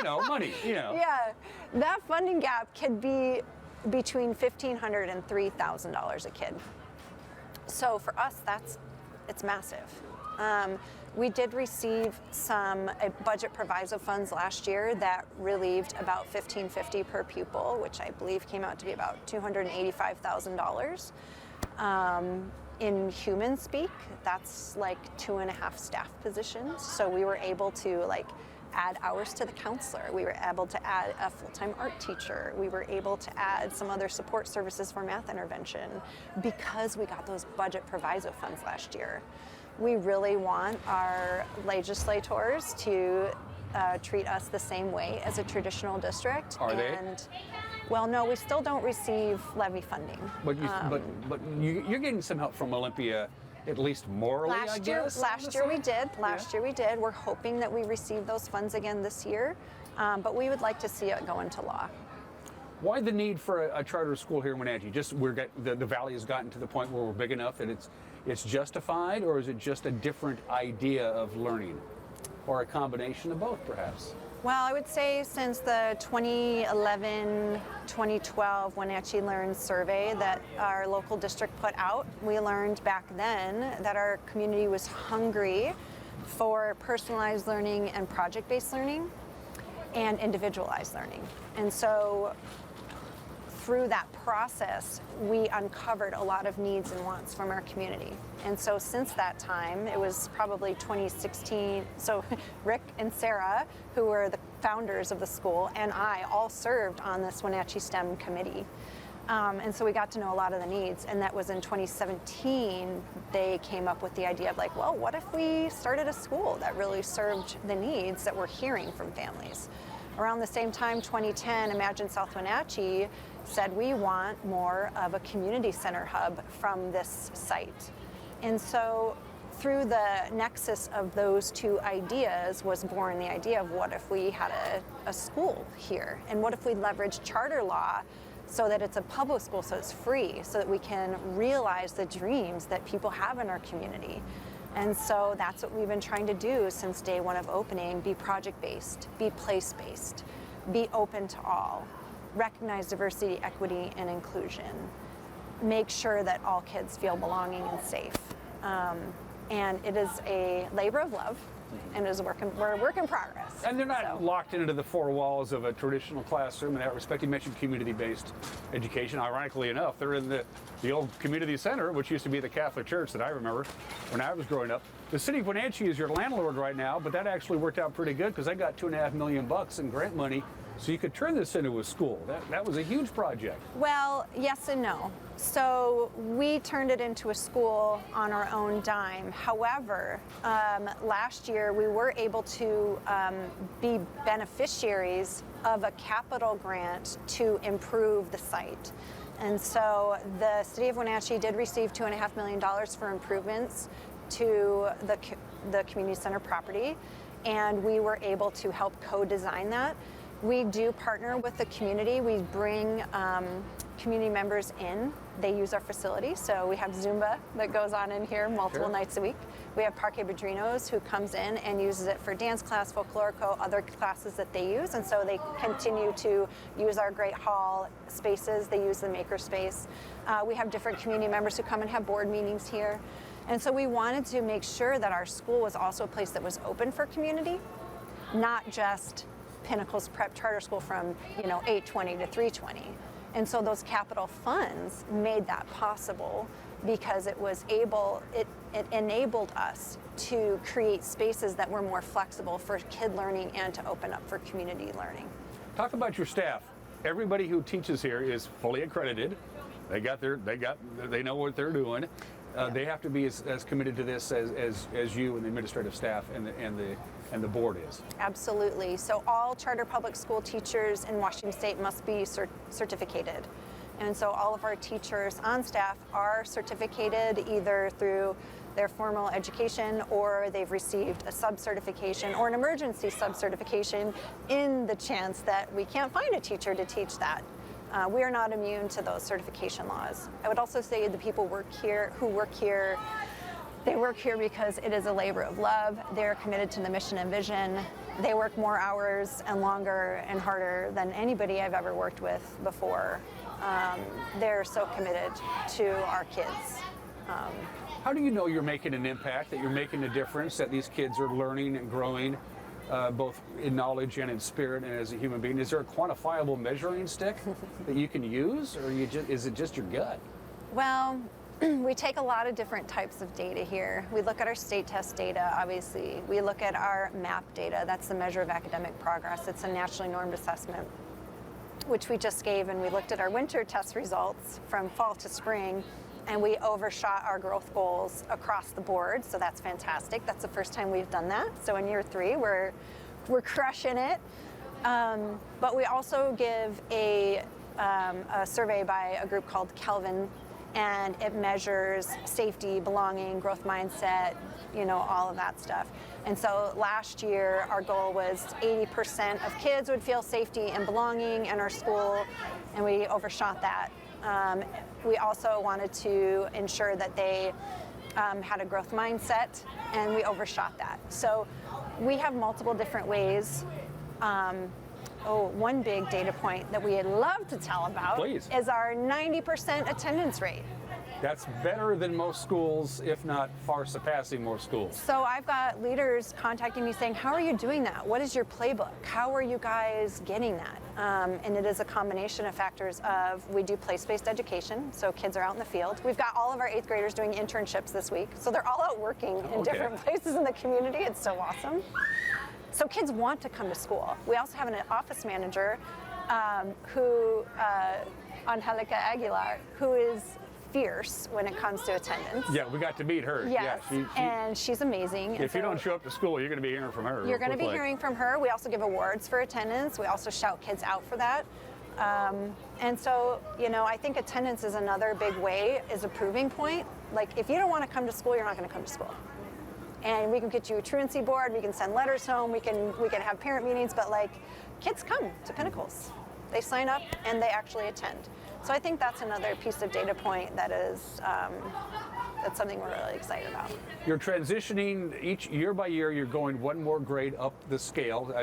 Money, Yeah, that funding gap could be between $1,500 and $3,000 a kid. So for us, it's massive. We did receive some budget proviso funds last year that relieved about $1,550 per pupil, which I believe came out to be about $285,000. In human speak, that's like 2.5 staff positions. So we were able to add hours to the counselor. We were able to add a full-time art teacher. We were able to add some other support services for math intervention because we got those budget proviso funds last year. We really want our legislators to treat us the same way as a traditional district. Are they? Well, no, we still don't receive levy funding. But you're getting some help from Olympia, at least morally, I guess? Last year we did. Last year we did. We're hoping that we receive those funds again this year, but we would like to see it go into law. Why the need for a charter school here in Wenatchee? Just the valley has gotten to the point where we're big enough that it's justified, or is it just a different idea of learning, or a combination of both, perhaps? Well, I would say since the 2011-2012 Wenatchee Learns survey that our local district put out, we learned back then that our community was hungry for personalized learning and project-based learning and individualized learning. And so through that process, we uncovered a lot of needs and wants from our community. And so since that time, it was probably 2016, so Rick and Sarah, who were the founders of the school, and I all served on this Wenatchee STEM committee. And so we got to know a lot of the needs, and that was in 2017, they came up with the idea of well, what if we started a school that really served the needs that we're hearing from families? Around the same time, 2010, Imagine South Wenatchee said we want more of a community center hub from this site. And so through the nexus of those two ideas was born the idea of what if we had a school here? And what if we leverage charter law so that it's a public school, so it's free, so that we can realize the dreams that people have in our community? And so that's what we've been trying to do since day one of opening: be project-based, be place-based, be open to all, recognize diversity, equity, and inclusion, make sure that all kids feel belonging and safe. And it is a labor of love, and we're a work in progress. And they're not locked into the four walls of a traditional classroom in that respect. You mentioned community-based education. Ironically enough, they're in the old community center, which used to be the Catholic Church that I remember when I was growing up. The city of Wenatchee is your landlord right now, but that actually worked out pretty good because I got $2.5 million in grant money So you could turn this into a school. That was a huge project. Well, yes and no. So we turned it into a school on our own dime. However, last year we were able to be beneficiaries of a capital grant to improve the site. And so the city of Wenatchee did receive $2.5 million for improvements to the community center property, and we were able to help co-design that. We do partner with the community. We bring community members in. They use our facility. So we have Zumba that goes on in here multiple nights a week. We have Parque Padrinos who comes in and uses it for dance class, folklorico, other classes that they use. And so they continue to use our great hall spaces. They use the maker space. We have different community members who come and have board meetings here. And so we wanted to make sure that our school was also a place that was open for community, not just Pinnacle's prep charter school from 8:20 to 3:20. And so those capital funds made that possible because it enabled us to create spaces that were more flexible for kid learning and to open up for community learning. Talk about your staff. Everybody who teaches here is fully accredited. They know what they're doing. They have to be as committed to this as you and the administrative staff and the board is. Absolutely. So all charter public school teachers in Washington State must be certificated. And so all of our teachers on staff are certificated either through their formal education or they've received a sub-certification or an emergency sub-certification in the chance that we can't find a teacher to teach that. We are not immune to those certification laws. I would also say the people who work here, they work here because it is a labor of love. They're committed to the mission and vision. They work more hours and longer and harder than anybody I've ever worked with before. They're so committed to our kids. How do you know you're making an impact, that you're making a difference, that these kids are learning and growing both in knowledge and in spirit and as a human being? Is there a quantifiable measuring stick that you can use, or is it just your gut? Well, we take a lot of different types of data here. We look at our state test data, obviously. We look at our MAP data. That's the measure of academic progress. It's a nationally normed assessment, which we just gave, and we looked at our winter test results from fall to spring, and we overshot our growth goals across the board, so that's fantastic. That's the first time we've done that. So in year 3, we're crushing it. But we also give a survey by a group called Kelvin, and it measures safety, belonging, growth mindset, all of that stuff. And so last year, our goal was 80% of kids would feel safety and belonging in our school, and we overshot that. We also wanted to ensure that they had a growth mindset, and we overshot that. So we have multiple different ways. One big data point that we'd love to tell about is our 90% attendance rate. That's better than most schools, if not far surpassing most schools. So I've got leaders contacting me saying, how are you doing that? What is your playbook? How are you guys getting that? And it is a combination of factors of, we do place-based education, so kids are out in the field. We've got all of our 8th graders doing internships this week, so they're all out working in different places in the community. It's so awesome. So kids want to come to school. We also have an office manager Angelica Aguilar, who is fierce when it comes to attendance. Yeah, we got to meet her. Yes, yeah, and she's amazing. If you don't show up to school, you're going to be hearing from her. You're going to be hearing from her. We also give awards for attendance. We also shout kids out for that. And so, I think attendance is another big way, is a proving point. Like, if you don't want to come to school, you're not going to come to school. And we can get you a truancy board, we can send letters home, we can have parent meetings, but kids come to Pinnacles. They sign up and they actually attend. So I think that's another piece of data point that is that's something we're really excited about. You're transitioning each year by year. You're going one more grade up the scale.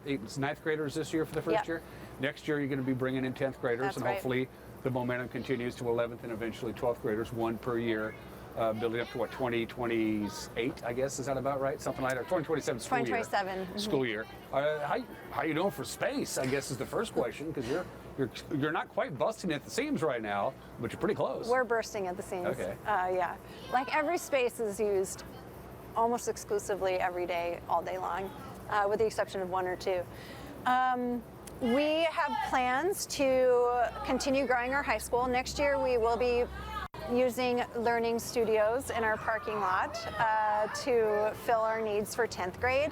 It's 9th graders this year for the first year. Next year you're going to be bringing in 10th graders, that's and hopefully the momentum continues to 11th and eventually 12th graders, one per year. Building up to 2028, I guess, is that about right? Something like that. 2027 school year. 2027 school year. How you doing for space? I guess is the first question, because you're not quite busting at the seams right now, but you're pretty close. We're bursting at the seams. Okay. Yeah, every space is used almost exclusively every day, all day long, with the exception of 1 or 2. We have plans to continue growing our high school. Next year we will be using learning studios in our parking lot to fill our needs for 10th grade.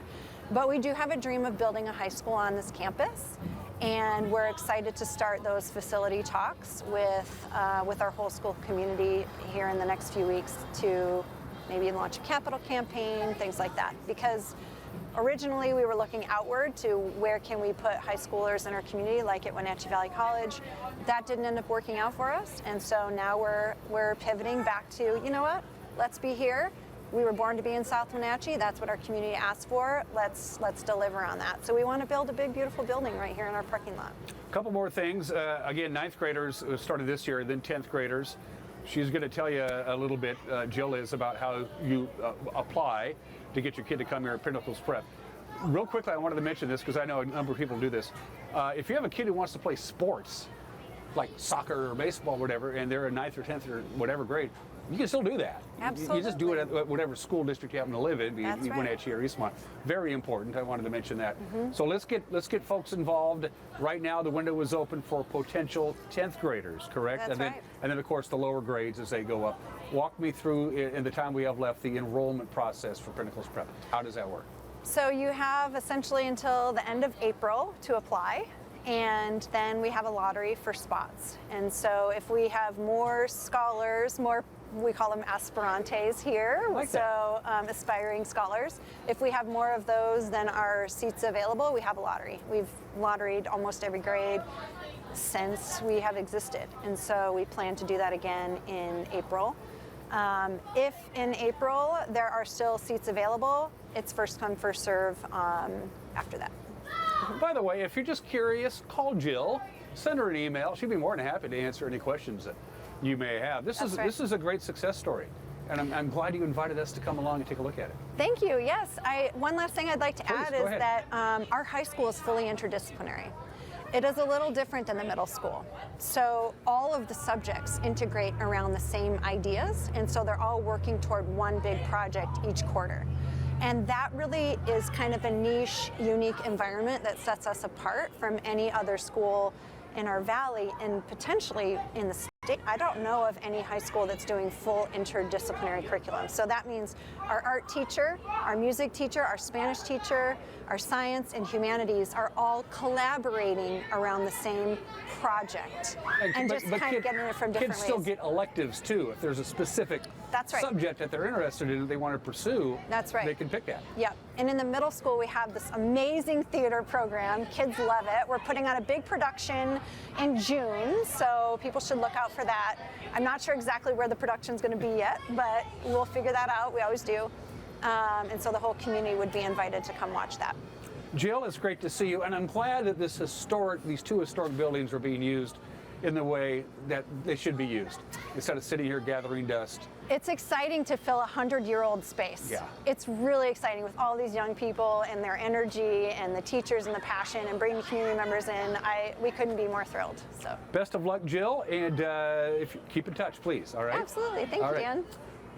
But we do have a dream of building a high school on this campus, and we're excited to start those facility talks with our whole school community here in the next few weeks to maybe launch a capital campaign, things like that. Because originally we were looking outward to where can we put high schoolers in our community, like at Wenatchee Valley College. That didn't end up working out for us, and so now we're pivoting back to, you know what, let's be here. We were born to be in South Wenatchee. That's what our community asked for. Let's deliver on that. So we want to build a big, beautiful building right here in our parking lot. A couple more things. Again, 9th graders started this year, then 10th graders. She's going to tell you a little bit, Jill is, about how you apply to get your kid to come here at Pinnacles Prep. Real quickly, I wanted to mention this because I know a number of people do this. If you have a kid who wants to play sports, like soccer or baseball or whatever, and they're in 9th or 10th or whatever grade, you can still do that. Absolutely. You just do it at whatever school district you happen to live in, be it That's right. Wenatchee or Eastmont. Very important. I wanted to mention that. Mm-hmm. So let's get folks involved. Right now, the window is open for potential 10th graders, correct? That's and then, right. And then, of course, the lower grades as they go up. Walk me through, in the time we have left, the enrollment process for Pinnacles Prep. How does that work? So you have essentially until the end of April to apply, and then we have a lottery for spots. And so if we have more scholars, we call them aspirantes here, aspiring scholars. If we have more of those than our seats available, we have a lottery. We've lotteried almost every grade since we have existed, and so we plan to do that again in April. If in April there are still seats available, it's first come, first serve after that. By the way, if you're just curious, call Jill, send her an email. She'd be more than happy to answer any questions that you may have. This is a great success story, and I'm glad you invited us to come along and take a look at it. Thank you. Yes. One last thing I'd like to add is that our high school is fully interdisciplinary. It is a little different than the middle school. So all of the subjects integrate around the same ideas, and so they're all working toward one big project each quarter. And that really is kind of a niche, unique environment that sets us apart from any other school in our valley and potentially in the state. I don't know of any high school that's doing full interdisciplinary curriculum. So that means our art teacher, our music teacher, our Spanish teacher, our science and humanities are all collaborating around the same project and just kind of getting it from different ways. Kids still get electives too. If there's a specific subject that they're interested in, that they want to pursue, they can pick that. Yep. And in the middle school, we have this amazing theater program. Kids love it. We're putting on a big production in June, so people should look out for that. I'm not sure exactly where the production's going to be yet, but we'll figure that out. We always do. And so the whole community would be invited to come watch that. Jill, it's great to see you, and I'm glad that these two historic buildings are being used in the way that they should be used, instead of sitting here gathering dust. It's exciting to fill a 100-year-old space. Yeah. It's really exciting with all these young people and their energy and the teachers and the passion and bringing community members in. We couldn't be more thrilled. So. Best of luck, Jill, and if you keep in touch, please. All right. Absolutely. Thank you, Dan.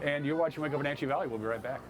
And you're watching Wake Up Wenatchee Valley. We'll be right back.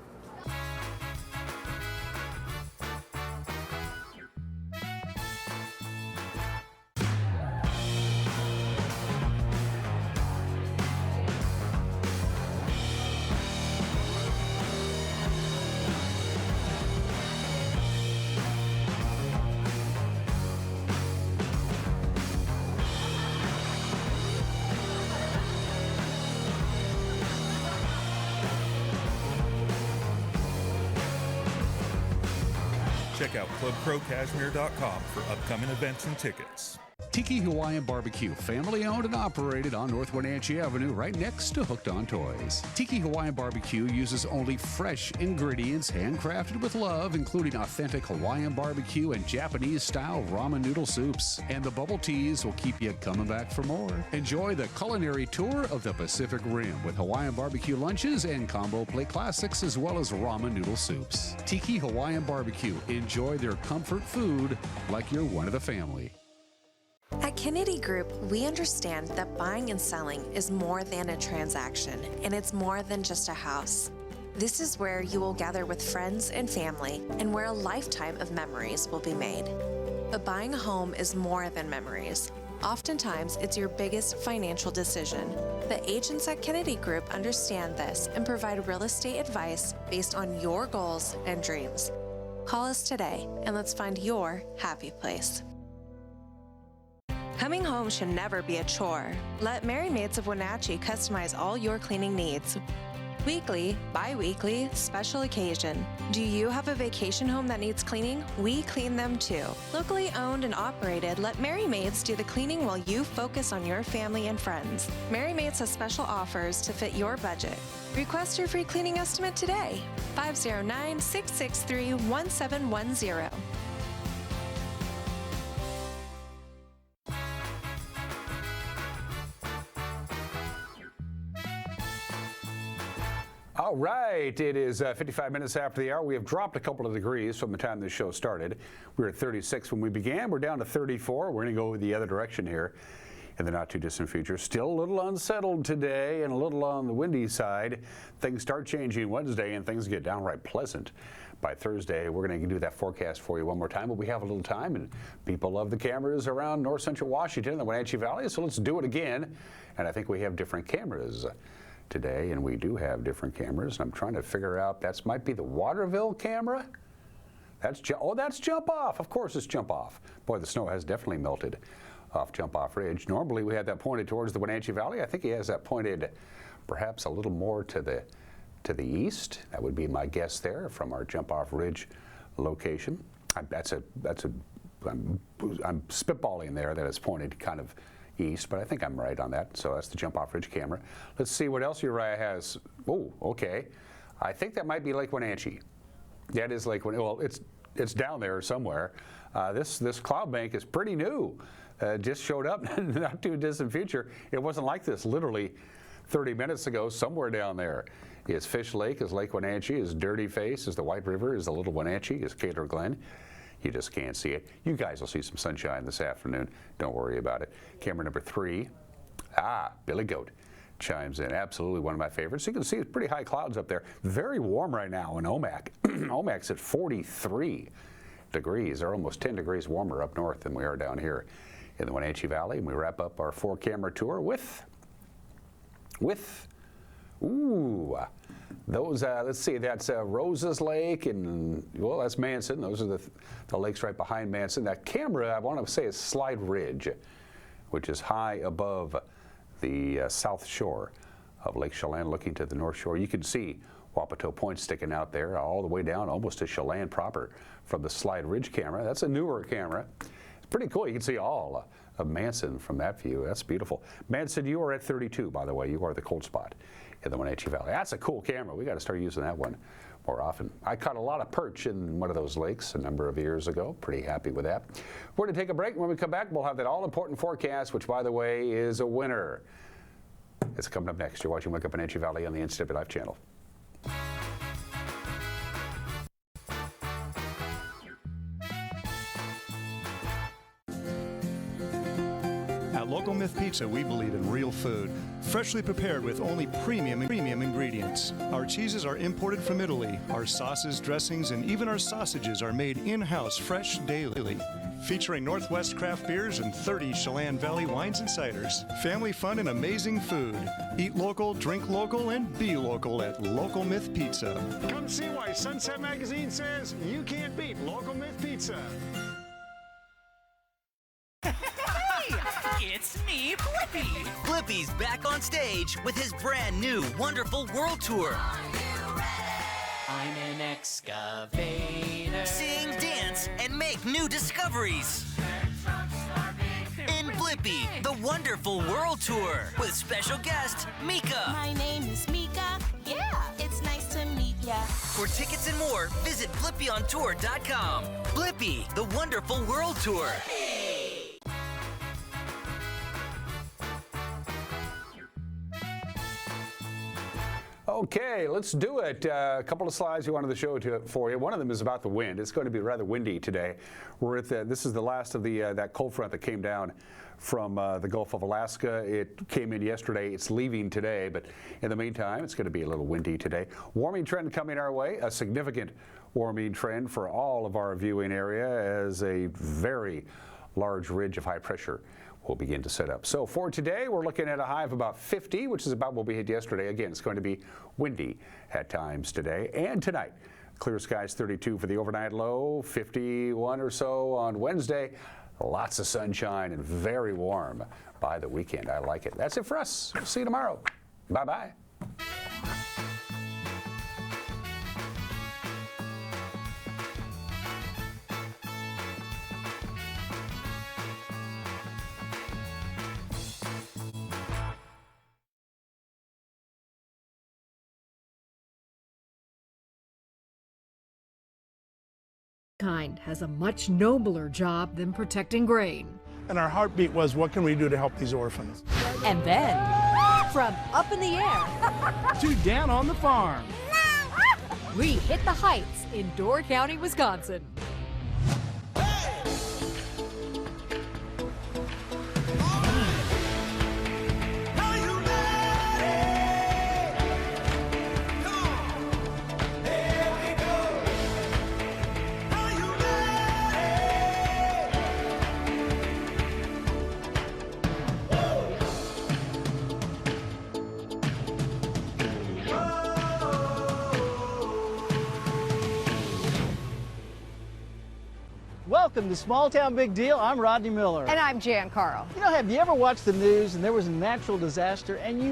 Check out ClubProCashmere.com for upcoming events and tickets. Tiki Hawaiian Barbecue, family owned and operated on North Wenatchee Avenue, right next to Hooked on Toys. Tiki Hawaiian Barbecue uses only fresh ingredients handcrafted with love, including authentic Hawaiian barbecue and Japanese-style ramen noodle soups. And the bubble teas will keep you coming back for more. Enjoy the culinary tour of the Pacific Rim with Hawaiian barbecue lunches and combo plate classics, as well as ramen noodle soups. Tiki Hawaiian Barbecue. Enjoy their comfort food like you're one of the family. At Kennedy Group, we understand that buying and selling is more than a transaction, and it's more than just a house. This is where you will gather with friends and family, and where a lifetime of memories will be made. But buying a home is more than memories. Oftentimes, it's your biggest financial decision. The agents at Kennedy Group understand this and provide real estate advice based on your goals and dreams. Call us today and let's find your happy place. Coming home should never be a chore. Let Merry Maids of Wenatchee customize all your cleaning needs. Weekly, bi-weekly, special occasion. Do you have a vacation home that needs cleaning? We clean them too. Locally owned and operated, let Merry Maids do the cleaning while you focus on your family and friends. Merry Maids has special offers to fit your budget. Request your free cleaning estimate today. 509-663-1710. All right, it is 55 minutes after the hour. We have dropped a couple of degrees from the time this show started. We were at 36 when we began. We're down to 34. We're going to go the other direction here in the not too distant future. Still a little unsettled today and a little on the windy side. Things start changing Wednesday and things get downright pleasant by Thursday. We're going to do that forecast for you one more time, but we have a little time, and people love the cameras around north central Washington and the Wenatchee Valley, so let's do it again. And I think we have different cameras today, and we do have different cameras. I'm trying to figure out, that might be the Waterville camera. That's Jump Off. Of course it's Jump Off. Boy, the snow has definitely melted off Jump Off Ridge. Normally we had that pointed towards the Wenatchee Valley. I think he has that pointed perhaps a little more to the east. That would be my guess there from our Jump Off Ridge location. I'm spitballing there that it's pointed kind of east, but I think I'm right on that. So that's the Jump Off Ridge camera. Let's see what else Uriah has. Oh, okay. I think that might be Lake Wenatchee. That is Lake Wenatchee. Well, it's down there somewhere. This cloud bank is pretty new. Just showed up not too distant future. It wasn't like this literally 30 minutes ago. Somewhere down there is Fish Lake, is Lake Wenatchee, is Dirty Face, is the White River, is the Little Wenatchee, is Cater Glen. You just can't see it. You guys will see some sunshine this afternoon. Don't worry about it. Camera number 3. Billy Goat chimes in. Absolutely one of my favorites. You can see it's pretty high clouds up there. Very warm right now in Omak. Omak's at 43 degrees. They're almost 10 degrees warmer up north than we are down here in the Wenatchee Valley. And we wrap up our 4-camera tour with those, let's see, that's Roses Lake, and, well, that's Manson. Those are the lakes right behind Manson. That camera, I want to say, is Slide Ridge, which is high above the south shore of Lake Chelan, looking to the north shore. You can see Wapato Point sticking out there all the way down almost to Chelan proper from the Slide Ridge camera. That's a newer camera. It's pretty cool. You can see all of Manson from that view. That's beautiful. Manson, you are at 32, by the way. You are the cold spot in the Wenatchee Valley. That's a cool camera. We got to start using that one more often. I caught a lot of perch in one of those lakes a number of years ago. Pretty happy with that. We're going to take a break. When we come back, we'll have that all-important forecast, which, by the way, is a winner. It's coming up next. You're watching Wake Up Wenatchee Valley on the NCW Live channel. At Local Myth Pizza, we believe in real food, freshly prepared with only premium ingredients. Our cheeses are imported from Italy. Our sauces, dressings, and even our sausages are made in-house fresh daily. Featuring Northwest craft beers and 30 Chelan Valley wines and ciders. Family fun and amazing food. Eat local, drink local, and be local at Local Myth Pizza. Come see why Sunset Magazine says you can't beat Local Myth Pizza. It's me, Blippi! Blippi's back on stage with his brand new Wonderful World Tour. I'm an excavator. Sing, dance, and make new discoveries. In Blippi, the Wonderful World Tour with special guest Mika. My name is Mika. Yeah, it's nice to meet ya. For tickets and more, visit BlippiOnTour.com. Blippi, the Wonderful World Tour. Okay, let's do it. A couple of slides we wanted to show for you. One of them is about the wind. It's going to be rather windy today. We're at this is the last of that cold front that came down from the Gulf of Alaska. It came in yesterday. It's leaving today, but in the meantime, it's going to be a little windy today. Warming trend coming our way. A significant warming trend for all of our viewing area as a very large ridge of high pressure will begin to set up. So for today, we're looking at a high of about 50, which is about what we hit yesterday. Again, it's going to be windy at times today and tonight. Clear skies 32 for the overnight low, 51 or so on Wednesday. Lots of sunshine and very warm by the weekend. I like it. That's it for us. We'll see you tomorrow. Bye-bye. Kind has a much nobler job than protecting grain. And our heartbeat was, what can we do to help these orphans? And then, from up in the air to down on the farm, we hit the heights in Door County, Wisconsin. Welcome to Small Town Big Deal. I'm Rodney Miller. And I'm Jan Carl. You know, have you ever watched the news and there was a natural disaster and you